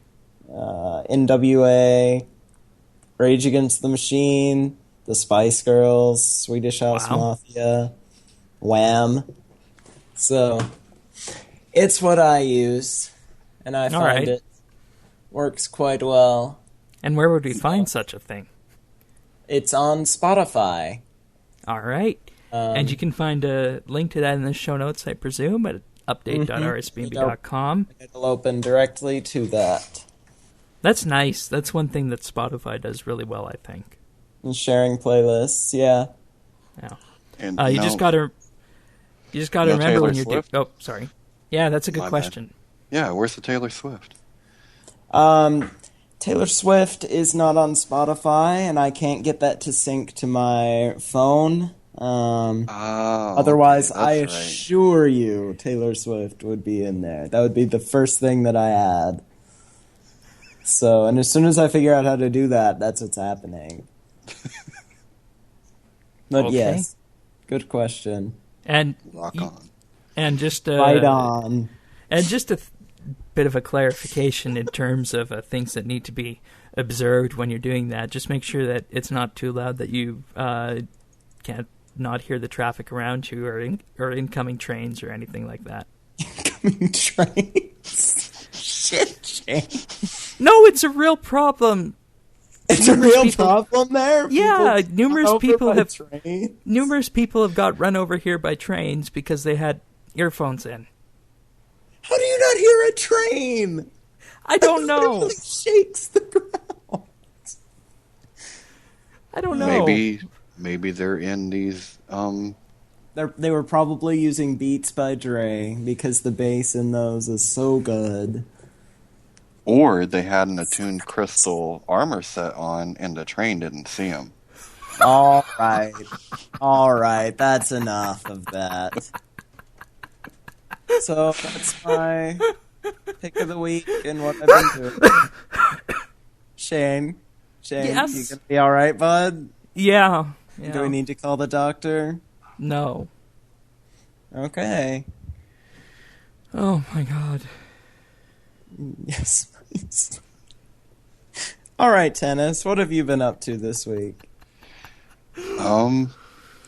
NWA, Rage Against the Machine, the Spice Girls, Swedish House Mafia, Wham. So, it's what I use, and I find it works quite well. And where would we find such a thing? It's on Spotify. All right. And you can find a link to that in the show notes, I presume, at update.rsbnb.com. It'll open directly to that. That's nice. That's one thing that Spotify does really well, I think. And sharing playlists, yeah. Yeah. And You just gotta remember Taylor when you're Swift? Oh, sorry. Yeah, that's a good My question. Yeah, where's the Taylor Swift? Taylor Swift is not on Spotify, and I can't get that to sync to my phone. Otherwise, okay, I that's right. assure you Taylor Swift would be in there. That would be the first thing that I add. So, and as soon as I figure out how to do that, that's what's happening. But Okay. yes, good question. And Rock on. and just Right on. And just a bit of a clarification in terms of things that need to be observed when you're doing that. Just make sure that it's not too loud that you can't not hear the traffic around you or incoming trains or anything like that. Incoming trains. Shit, Shane. No, it's a real problem. It's a real problem there? Yeah, People numerous run over people by have trains? numerous people have got run over here by trains because they had earphones in. How do you not hear a train? I don't know. It really shakes the ground. I don't know. Maybe they're in these They were probably using Beats by Dre because the bass in those is so good. or they had an attuned crystal armor set on and the train didn't see them. All right, that's enough of that. So that's my pick of the week and what I've been doing. Shane, Yes? you gonna be all right, bud? Yeah. Do we need to call the doctor? No. Okay. Oh my god. Yes, please. All right, Tennis, what have you been up to this week?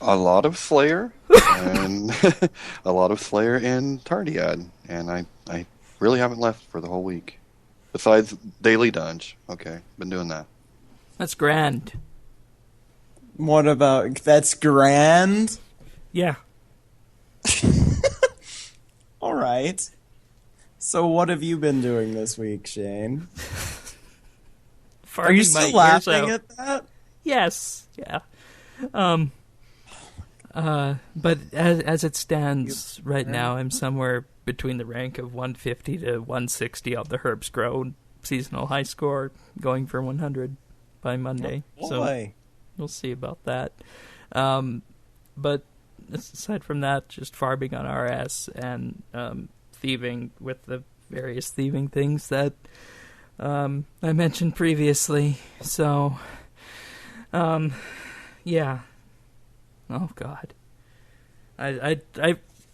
A lot of Slayer and a lot of Slayer and Tardiad, and I really haven't left for the whole week. Besides Daily Dunge. Okay, been doing that. That's grand. What about... That's grand? Yeah. All right. So what have you been doing this week, Shane? Are you still laughing at that? Yes. Yeah. But as it stands right now, I'm somewhere between the rank of 150 to 160 on the Herbs Grow seasonal high score, going for 100 by Monday. Oh, so boy. we'll see about that. But aside from that, just farming on RS and thieving with the various thieving things that I mentioned previously. So, yeah. Oh God.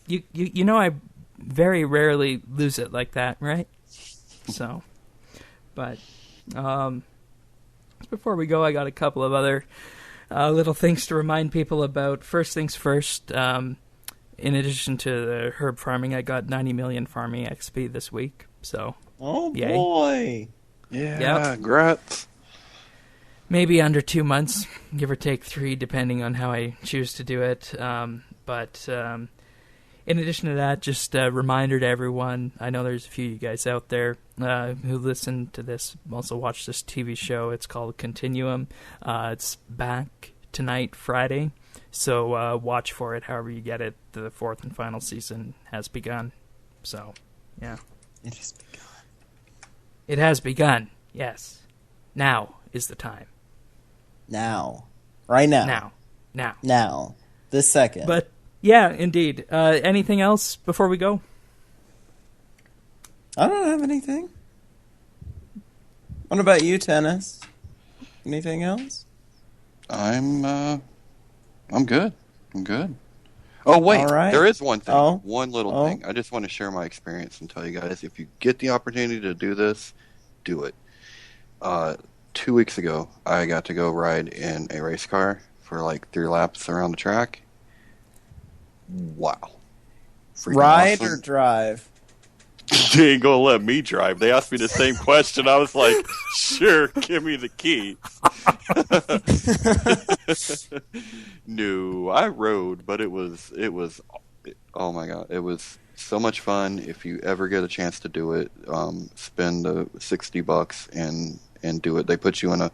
You know I very rarely lose it like that, right? So, but Before we go, I got a couple of other little things to remind people about. First things first, in addition to the herb farming, I got 90 million farming XP this week. So, Oh, yay. boy. Yeah, Yep. congrats. Maybe under 2 months, give or take 3, depending on how I choose to do it. But in addition to that, just a reminder to everyone, I know there's a few of you guys out there who listen to this, also watch this TV show. It's called Continuum. It's back tonight, Friday, so watch for it however you get it. The 4th and final season has begun. So, yeah. It has begun. It has begun, yes. Now is the time. Now. Right now. Now. Now. This second. But, yeah, indeed. Anything else before we go? I don't have anything. What about you, Tennis? Anything else? I'm good. I'm good. Oh, wait. All right. There is one thing. Oh. One little thing. I just want to share my experience and tell you guys, if you get the opportunity to do this, do it. 2 weeks ago, I got to go ride in a race car for like 3 laps around the track. Wow. Freaking Ride awesome. or drive? They ain't gonna let me drive. They asked me the same question. I was like, sure, give me the key. No, I rode, but it was, oh my God, it was so much fun. If you ever get a chance to do it, spend $60 and do it. They put you in a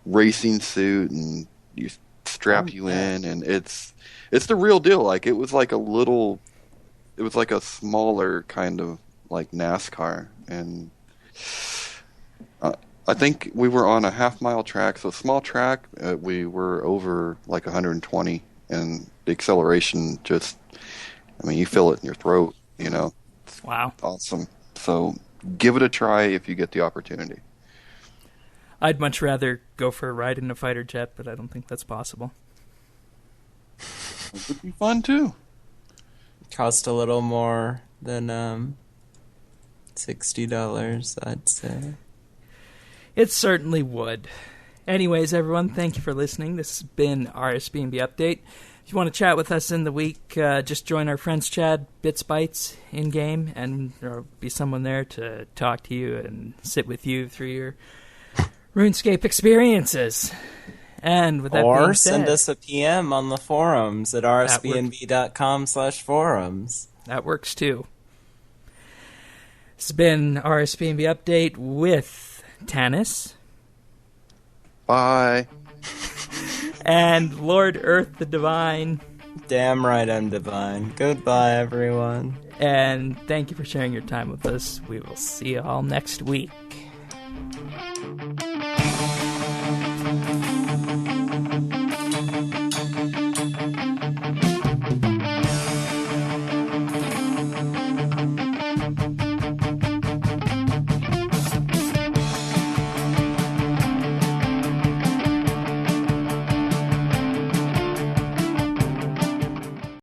racing suit and you strap you in, and it's the real deal. Like, it was like a smaller kind of like NASCAR, and I think we were on a half-mile track, so small track. We were over like 120, and the acceleration just, I mean, you feel it in your throat, you know. Wow. Awesome. So give it a try if you get the opportunity. I'd much rather go for a ride in a fighter jet, but I don't think that's possible. It would be fun too. Cost a little more than $60, I'd say. It certainly would. Anyways, everyone, thank you for listening. This has been RSBANDB Update. If you want to chat with us in the week, just join our friends chat, Bits Bytes, in-game, and there'll be someone there to talk to you and sit with you through your RuneScape experiences. And with that being Or said, send us a PM on the forums at rsbnb.com/forums. that works too. This has been RSBANDB Update with Tanis Bye. and Lord Earth the Divine. Damn right I'm divine. Goodbye, everyone. And thank you for sharing your time with us. We will see you all next week.